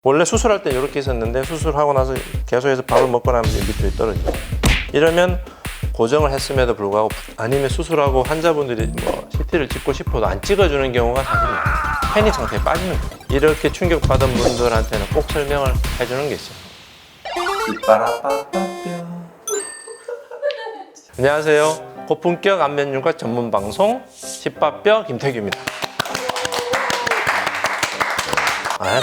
원래 수술할 때 이렇게 있었는데 수술하고 나서 계속해서 밥을 먹고 나면 밑으로 떨어지죠. 이러면 고정을 했음에도 불구하고 아니면 수술하고 환자분들이 뭐 CT를 찍고 싶어도 안 찍어주는 경우가 사실 많아요. 패닉 상태에 빠지는 거예요. 이렇게 충격받은 분들한테는 꼭 설명을 해주는 게 있어요. 안녕하세요. 고품격 안면윤과 전문 방송 십바뼈 김태규입니다.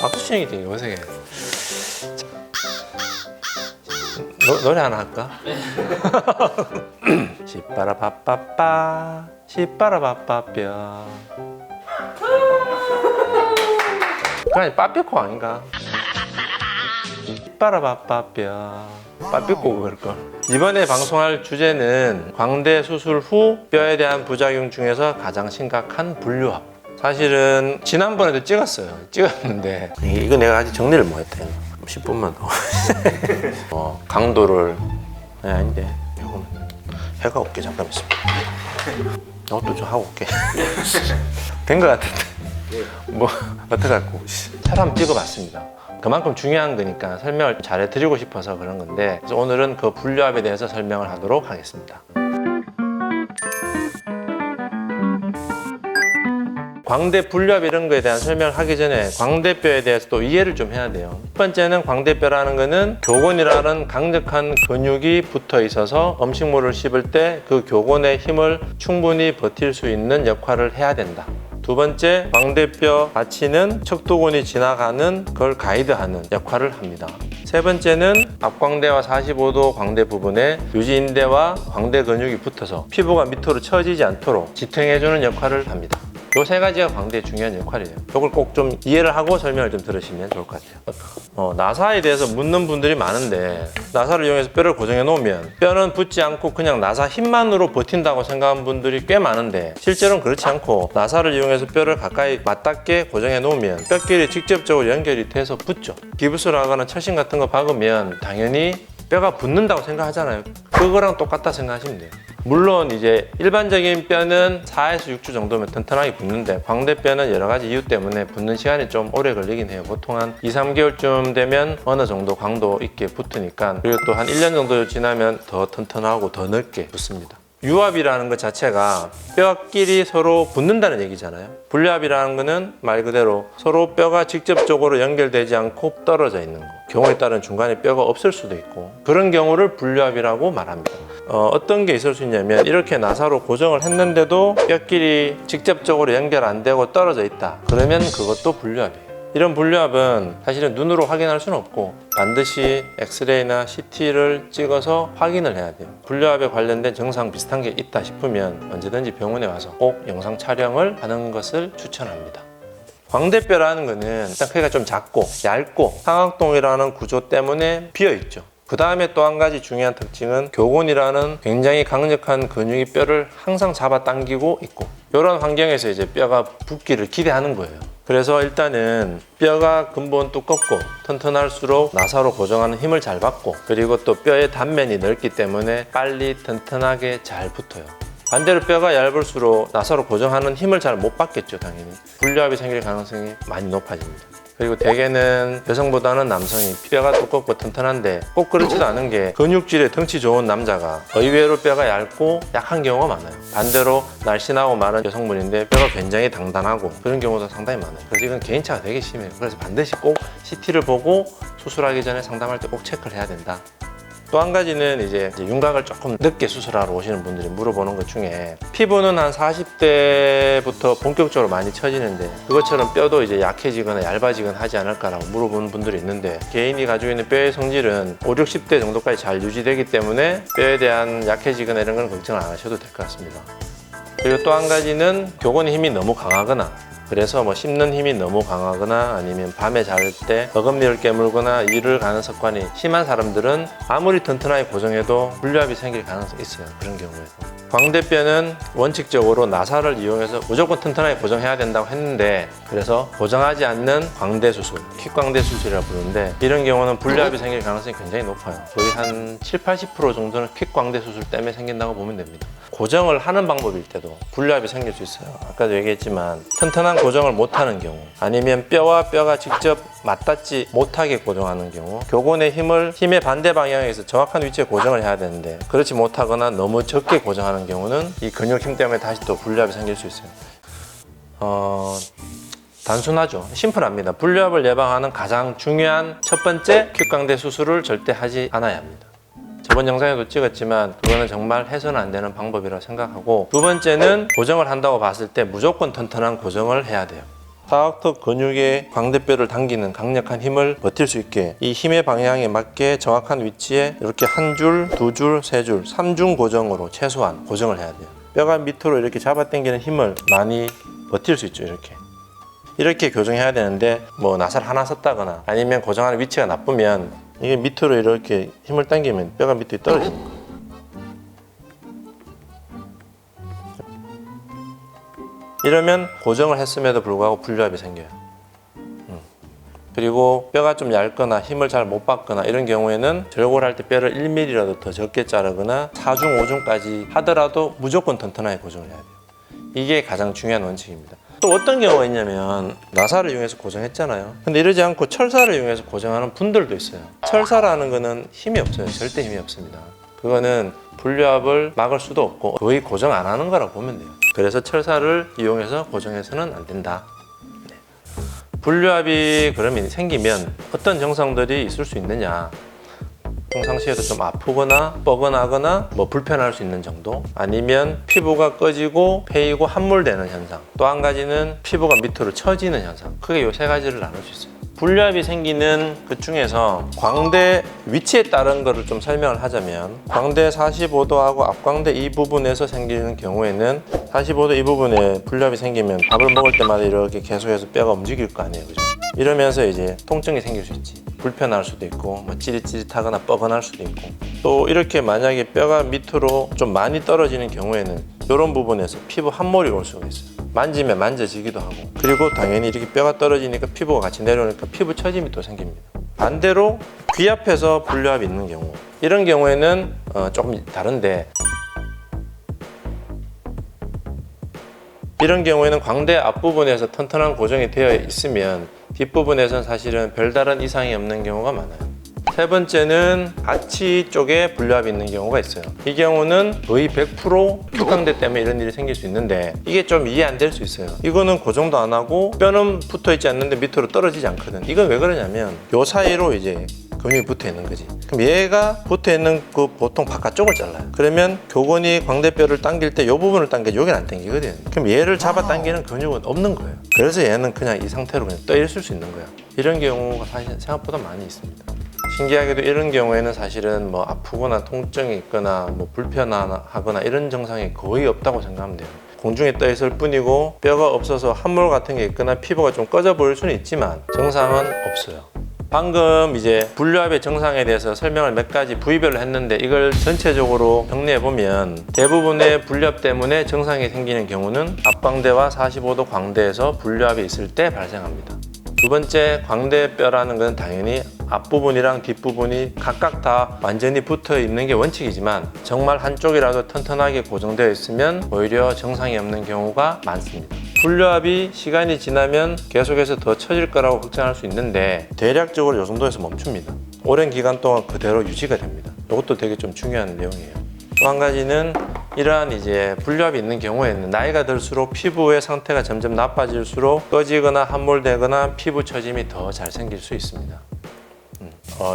박수 치는 게 되게 어색해. 노래 하나 할까? 십바라바빠빠 십바라바빠뼈. 그냥 빠삐코 아닌가? 십바라바빠뼈 빠삐코 그럴걸. 이번에 방송할 주제는 광대 수술 후 뼈에 대한 부작용 중에서 가장 심각한 분류합. 사실은 지난번에도 찍었는데 이거 내가 아직 정리를 못했다. 10분만 더. 강도를 아닌데 이거는 해가 올게. 잠깐 있습니다. 이것도 좀 하고 올게. 된 것 같은데 뭐 어떡할고 사람 찍어봤습니다. 그만큼 중요한 거니까 설명을 잘 해드리고 싶어서 그런 건데, 그래서 오늘은 그 분류합에 대해서 설명을 하도록 하겠습니다. 광대 분류합 이런 거에 대한 설명을 하기 전에 광대뼈에 대해서 또 이해를 좀 해야 돼요. 첫 번째는 광대뼈라는 거는 교곤이라는 강력한 근육이 붙어 있어서 음식물을 씹을 때 그 교곤의 힘을 충분히 버틸 수 있는 역할을 해야 된다. 두 번째, 광대뼈 받치는 척도근이 지나가는 걸 가이드하는 역할을 합니다. 세 번째는 앞광대와 45도 광대 부분에 유지인대와 광대 근육이 붙어서 피부가 밑으로 처지지 않도록 지탱해주는 역할을 합니다. 요 세 가지가 광대의 중요한 역할이에요. 이걸 꼭 좀 이해를 하고 설명을 좀 들으시면 좋을 것 같아요. 나사에 대해서 묻는 분들이 많은데, 나사를 이용해서 뼈를 고정해 놓으면 뼈는 붙지 않고 그냥 나사 힘만으로 버틴다고 생각하는 분들이 꽤 많은데, 실제로는 그렇지 않고 나사를 이용해서 뼈를 가까이 맞닿게 고정해 놓으면 뼈끼리 직접적으로 연결이 돼서 붙죠. 기부스를 하거나 철심 같은 거 박으면 당연히 뼈가 붙는다고 생각하잖아요. 그거랑 똑같다 생각하시면 돼요. 물론 이제 일반적인 뼈는 4에서 6주 정도면 튼튼하게 붙는데, 광대뼈는 여러 가지 이유 때문에 붙는 시간이 좀 오래 걸리긴 해요. 보통 한 2, 3개월쯤 되면 어느 정도 강도 있게 붙으니까, 그리고 또 한 1년 정도 지나면 더 튼튼하고 더 넓게 붙습니다. 유합이라는 것 자체가 뼈끼리 서로 붙는다는 얘기잖아요. 분류합이라는 거는 말 그대로 서로 뼈가 직접적으로 연결되지 않고 떨어져 있는 거. 경우에 따른 중간에 뼈가 없을 수도 있고, 그런 경우를 분류합이라고 말합니다. 어떤 게 있을 수 있냐면, 이렇게 나사로 고정을 했는데도 뼈끼리 직접적으로 연결 안 되고 떨어져 있다. 그러면 그것도 분류합이에요. 이런 분류합은 사실은 눈으로 확인할 수는 없고 반드시 엑스레이나 CT를 찍어서 확인을 해야 돼요. 분류합에 관련된 증상 비슷한 게 있다 싶으면 언제든지 병원에 와서 꼭 영상 촬영을 하는 것을 추천합니다. 광대뼈라는 거는 일단 크기가 좀 작고 얇고 삼각동이라는 구조 때문에 비어있죠. 그 다음에 또 한 가지 중요한 특징은 교곤이라는 굉장히 강력한 근육이 뼈를 항상 잡아당기고 있고, 이런 환경에서 이제 뼈가 붙기를 기대하는 거예요. 그래서 일단은 뼈가 근본 두껍고 튼튼할수록 나사로 고정하는 힘을 잘 받고, 그리고 또 뼈의 단면이 넓기 때문에 빨리 튼튼하게 잘 붙어요. 반대로 뼈가 얇을수록 나사로 고정하는 힘을 잘 못 받겠죠. 당연히 분류합이 생길 가능성이 많이 높아집니다. 그리고 대개는 여성보다는 남성이 뼈가 두껍고 튼튼한데, 꼭 그렇지도 않은 게 근육질에 덩치 좋은 남자가 의외로 뼈가 얇고 약한 경우가 많아요. 반대로 날씬하고 마른 여성분인데 뼈가 굉장히 단단하고, 그런 경우도 상당히 많아요. 그래서 이건 개인차가 되게 심해요. 그래서 반드시 꼭 CT를 보고 수술하기 전에 상담할 때 꼭 체크를 해야 된다. 또 한 가지는 이제 윤곽을 조금 늦게 수술하러 오시는 분들이 물어보는 것 중에, 피부는 한 40대부터 본격적으로 많이 처지는데 그것처럼 뼈도 이제 약해지거나 얇아지거나 하지 않을까라고 물어보는 분들이 있는데, 개인이 가지고 있는 뼈의 성질은 5, 60대 정도까지 잘 유지되기 때문에 뼈에 대한 약해지거나 이런 건 걱정을 안 하셔도 될 것 같습니다. 그리고 또 한 가지는 교곤의 힘이 너무 강하거나, 그래서 뭐 씹는 힘이 너무 강하거나 아니면 밤에 잘 때 어금니를 깨물거나 이를 가는 습관이 심한 사람들은 아무리 튼튼하게 고정해도 분류합이 생길 가능성이 있어요. 그런 경우에도. 광대뼈는 원칙적으로 나사를 이용해서 무조건 튼튼하게 고정해야 된다고 했는데, 그래서 고정하지 않는 광대 수술, 킥광대 수술이라고 부르는데, 이런 경우는 분류합이 생길 가능성이 굉장히 높아요. 거의 한 7, 80% 정도는 킥광대 수술 때문에 생긴다고 보면 됩니다. 고정을 하는 방법일 때도 분류합이 생길 수 있어요. 아까도 얘기했지만 튼튼한 고정을 못하는 경우, 아니면 뼈와 뼈가 직접 맞닿지 못하게 고정하는 경우, 교곤의 힘의 반대 방향에서 정확한 위치에 고정을 해야 되는데 그렇지 못하거나 너무 적게 고정하는 경우는 이 근육 힘 때문에 다시 또 불류압이 생길 수 있어요. 단순하죠. 심플합니다. 불류압을 예방하는 가장 중요한 첫 번째, 귓광대 수술을 절대 하지 않아야 합니다. 저번 영상에도 찍었지만 그거는 정말 해서는 안 되는 방법이라고 생각하고, 두 번째는 고정을 한다고 봤을 때 무조건 튼튼한 고정을 해야 돼요. 사각턱 근육의 광대뼈를 당기는 강력한 힘을 버틸 수 있게 이 힘의 방향에 맞게 정확한 위치에 이렇게 한 줄, 두 줄, 세 줄, 3중 고정으로 최소한 고정을 해야 돼요. 뼈가 밑으로 이렇게 잡아당기는 힘을 많이 버틸 수 있죠. 이렇게 교정해야 되는데 뭐 나사를 하나 썼다거나 아니면 고정하는 위치가 나쁘면 이게 밑으로 이렇게 힘을 당기면 뼈가 밑에 떨어지는 거예요. 이러면 고정을 했음에도 불구하고 불류압이 생겨요. 그리고 뼈가 좀 얇거나 힘을 잘 못 받거나 이런 경우에는 절골 할 때 뼈를 1mm라도 더 적게 자르거나 4중, 5중까지 하더라도 무조건 튼튼하게 고정을 해야 돼요. 이게 가장 중요한 원칙입니다. 또 어떤 경우가 있냐면 나사를 이용해서 고정했잖아요. 근데 이러지 않고 철사를 이용해서 고정하는 분들도 있어요. 철사라는 거는 힘이 없어요. 절대 힘이 없습니다. 그거는 불류압을 막을 수도 없고 거의 고정 안 하는 거라고 보면 돼요. 그래서 철사를 이용해서 고정해서는 안 된다. 불류압이 그러면 생기면 어떤 증상들이 있을 수 있느냐, 평상시에도 좀 아프거나 뻐근하거나 뭐 불편할 수 있는 정도, 아니면 피부가 꺼지고 패이고 함몰되는 현상, 또 한 가지는 피부가 밑으로 처지는 현상. 크게 이 세 가지를 나눌 수 있어요. 불류압이 생기는 그 중에서 광대 위치에 따른 거를 좀 설명을 하자면, 광대 45도하고 앞광대 이 부분에서 생기는 경우에는 45도 이 부분에 불류압이 생기면 밥을 먹을 때마다 이렇게 계속해서 뼈가 움직일 거 아니에요, 그죠? 이러면서 이제 통증이 생길 수 있지. 불편할 수도 있고 뭐 찌릿찌릿하거나 뻐근할 수도 있고, 또 이렇게 만약에 뼈가 밑으로 좀 많이 떨어지는 경우에는 이런 부분에서 피부 함몰이 올 수가 있어요. 만지면 만져지기도 하고, 그리고 당연히 이렇게 뼈가 떨어지니까 피부가 같이 내려오니까 피부 처짐이 또 생깁니다. 반대로 귀 앞에서 불류압이 있는 경우, 이런 경우에는 조금 다른데, 이런 경우에는 광대 앞부분에서 튼튼한 고정이 되어 있으면 뒷부분에서는 사실은 별다른 이상이 없는 경우가 많아요. 세 번째는 아치 쪽에 불류압이 있는 경우가 있어요. 이 경우는 거의 100% 귓광대 때문에 이런 일이 생길 수 있는데, 이게 좀 이해 안 될 수 있어요. 이거는 고정도 안 하고 뼈는 붙어 있지 않는데 밑으로 떨어지지 않거든. 이건 왜 그러냐면 요 사이로 이제 근육이 붙어 있는 거지. 그럼 얘가 붙어 있는 그 보통 바깥쪽을 잘라요. 그러면 교곤이 광대뼈를 당길 때 이 부분을 당겨야지 여기는 안 당기거든. 그럼 얘를 잡아 당기는 근육은 없는 거예요. 그래서 얘는 그냥 이 상태로 그냥 떠 있을 수 있는 거야. 이런 경우가 사실 생각보다 많이 있습니다. 신기하게도 이런 경우에는 사실은 뭐 아프거나 통증이 있거나 뭐 불편하거나 이런 증상이 거의 없다고 생각하면 돼요. 공중에 떠 있을 뿐이고 뼈가 없어서 함몰 같은 게 있거나 피부가 좀 꺼져 보일 수는 있지만 증상은 없어요. 방금 이제 불류압의 증상에 대해서 설명을 몇 가지 부위별로 했는데, 이걸 전체적으로 정리해 보면 대부분의 불류압 때문에 증상이 생기는 경우는 앞광대와 45도 광대에서 불류압이 있을 때 발생합니다. 두 번째, 광대뼈라는 건 당연히 앞부분이랑 뒷부분이 각각 다 완전히 붙어 있는 게 원칙이지만, 정말 한쪽이라도 튼튼하게 고정되어 있으면 오히려 증상이 없는 경우가 많습니다. 불류압이 시간이 지나면 계속해서 더 처질 거라고 걱정할 수 있는데 대략적으로 이 정도에서 멈춥니다. 오랜 기간 동안 그대로 유지가 됩니다. 이것도 되게 좀 중요한 내용이에요. 또 한 가지는 이러한 이제 불류압이 있는 경우에는 나이가 들수록 피부의 상태가 점점 나빠질수록 꺼지거나 함몰되거나 피부 처짐이 더 잘 생길 수 있습니다.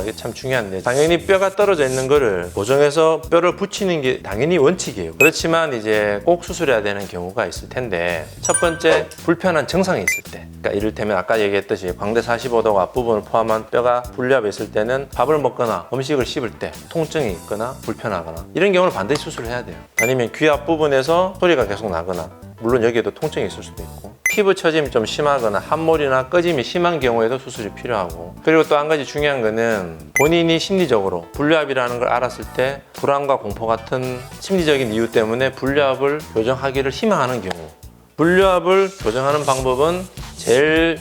이게 참 중요한데, 당연히 뼈가 떨어져 있는 거를 고정해서 뼈를 붙이는 게 당연히 원칙이에요. 그렇지만 이제 꼭 수술해야 되는 경우가 있을 텐데, 첫 번째, 불편한 증상이 있을 때, 그러니까 이를테면 아까 얘기했듯이 광대 45도 앞부분을 포함한 뼈가 불류압이 있을 때는 밥을 먹거나 음식을 씹을 때 통증이 있거나 불편하거나 이런 경우는 반드시 수술을 해야 돼요. 아니면 귀 앞부분에서 소리가 계속 나거나, 물론 여기에도 통증이 있을 수도 있고, 피부 처짐이 좀 심하거나 함몰이나 꺼짐이 심한 경우에도 수술이 필요하고, 그리고 또 한 가지 중요한 거는 본인이 심리적으로 불류압이라는 걸 알았을 때 불안과 공포 같은 심리적인 이유 때문에 불류압을 교정하기를 희망하는 경우, 불류압을 교정하는 방법은 제일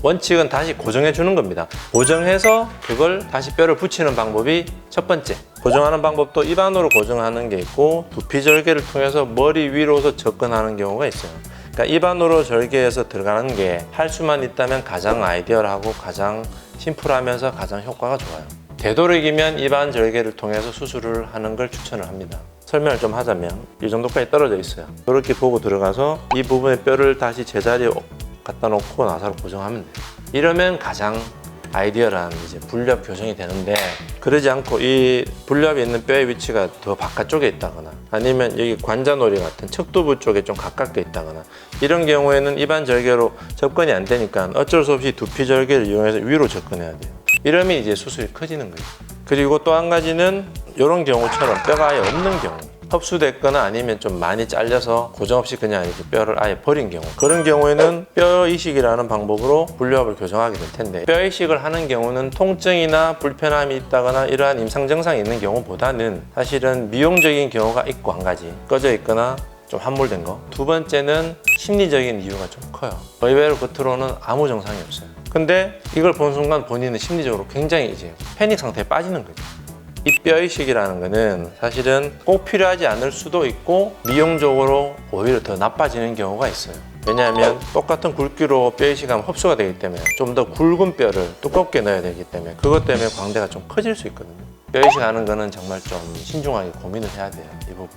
원칙은 다시 고정해 주는 겁니다. 고정해서 그걸 다시 뼈를 붙이는 방법이 첫 번째. 고정하는 방법도 입안으로 고정하는 게 있고 두피 절개를 통해서 머리 위로서 접근하는 경우가 있어요. 그러니까 그러니까 입안으로 절개해서 들어가는 게 할 수만 있다면 가장 아이디얼하고 가장 심플하면서 가장 효과가 좋아요. 되도록이면 입안 절개를 통해서 수술을 하는 걸 추천을 합니다. 설명을 좀 하자면 이 정도까지 떨어져 있어요. 이렇게 보고 들어가서 이 부분에 뼈를 다시 제자리에 갖다 놓고 나사로 고정하면 돼요. 이러면 가장 아이디어란 이제 분류압 교정이 되는데, 그러지 않고 이 분류압이 있는 뼈의 위치가 더 바깥쪽에 있다거나 아니면 여기 관자놀이 같은 척두부 쪽에 좀 가깝게 있다거나 이런 경우에는 입안 절개로 접근이 안 되니까 어쩔 수 없이 두피 절개를 이용해서 위로 접근해야 돼요. 이러면 이제 수술이 커지는 거예요. 그리고 또 한 가지는 이런 경우처럼 뼈가 아예 없는 경우, 흡수됐거나 아니면 좀 많이 잘려서 고정 없이 그냥 이렇게 뼈를 아예 버린 경우, 그런 경우에는 뼈 이식이라는 방법으로 분류압을 교정하게 될 텐데, 뼈 이식을 하는 경우는 통증이나 불편함이 있다거나 이러한 임상 증상이 있는 경우보다는 사실은 미용적인 경우가 있고, 한 가지 꺼져 있거나 좀 함몰된 거, 두 번째는 심리적인 이유가 좀 커요. 의외로 겉으로는 아무 증상이 없어요. 근데 이걸 본 순간 본인은 심리적으로 굉장히 이제 패닉 상태에 빠지는 거죠. 이 뼈 이식이라는 거는 사실은 꼭 필요하지 않을 수도 있고 미용적으로 오히려 더 나빠지는 경우가 있어요. 왜냐하면 똑같은 굵기로 뼈 이식하면 흡수가 되기 때문에 좀 더 굵은 뼈를 두껍게 넣어야 되기 때문에 그것 때문에 광대가 좀 커질 수 있거든요. 뼈 이식하는 거는 정말 좀 신중하게 고민을 해야 돼요, 이 부분.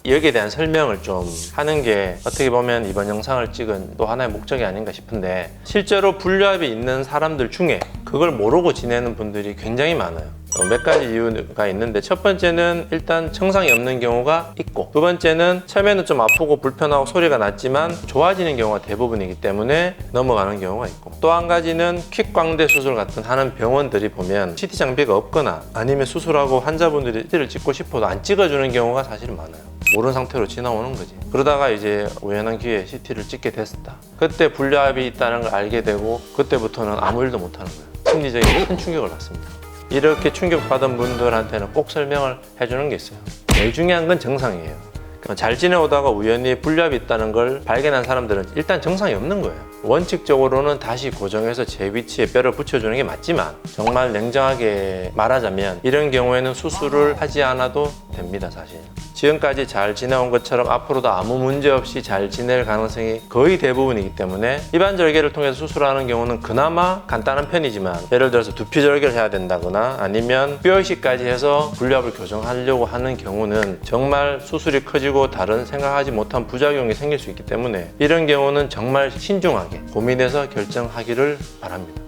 여기에 대한 설명을 좀 하는 게 어떻게 보면 이번 영상을 찍은 또 하나의 목적이 아닌가 싶은데, 실제로 분류압이 있는 사람들 중에 그걸 모르고 지내는 분들이 굉장히 많아요. 몇 가지 이유가 있는데, 첫 번째는 일단 증상이 없는 경우가 있고, 두 번째는 처음에는 좀 아프고 불편하고 소리가 났지만 좋아지는 경우가 대부분이기 때문에 넘어가는 경우가 있고, 또 한 가지는 퀵광대 수술 같은 하는 병원들이 보면 CT 장비가 없거나 아니면 수술하고 환자분들이 CT를 찍고 싶어도 안 찍어주는 경우가 사실은 많아요. 모르는 상태로 지나오는 거지. 그러다가 이제 우연한 기회에 CT를 찍게 됐다. 그때 분류압이 있다는 걸 알게 되고 그때부터는 아무 일도 못하는 거예요. 심리적인 큰 충격을 받습니다. 이렇게 충격받은 분들한테는 꼭 설명을 해주는 게 있어요. 제일 중요한 건 정상이에요. 잘 지내오다가 우연히 분류압이 있다는 걸 발견한 사람들은 일단 정상이 없는 거예요. 원칙적으로는 다시 고정해서 제 위치에 뼈를 붙여주는 게 맞지만, 정말 냉정하게 말하자면 이런 경우에는 수술을 하지 않아도 됩니다, 사실. 지금까지 잘 지내온 것처럼 앞으로도 아무 문제 없이 잘 지낼 가능성이 거의 대부분이기 때문에 입안 절개를 통해서 수술하는 경우는 그나마 간단한 편이지만, 예를 들어서 두피 절개를 해야 된다거나 아니면 뼈 이식까지 해서 분류압을 교정하려고 하는 경우는 정말 수술이 커지고 다른 생각하지 못한 부작용이 생길 수 있기 때문에 이런 경우는 정말 신중하게 고민해서 결정하기를 바랍니다.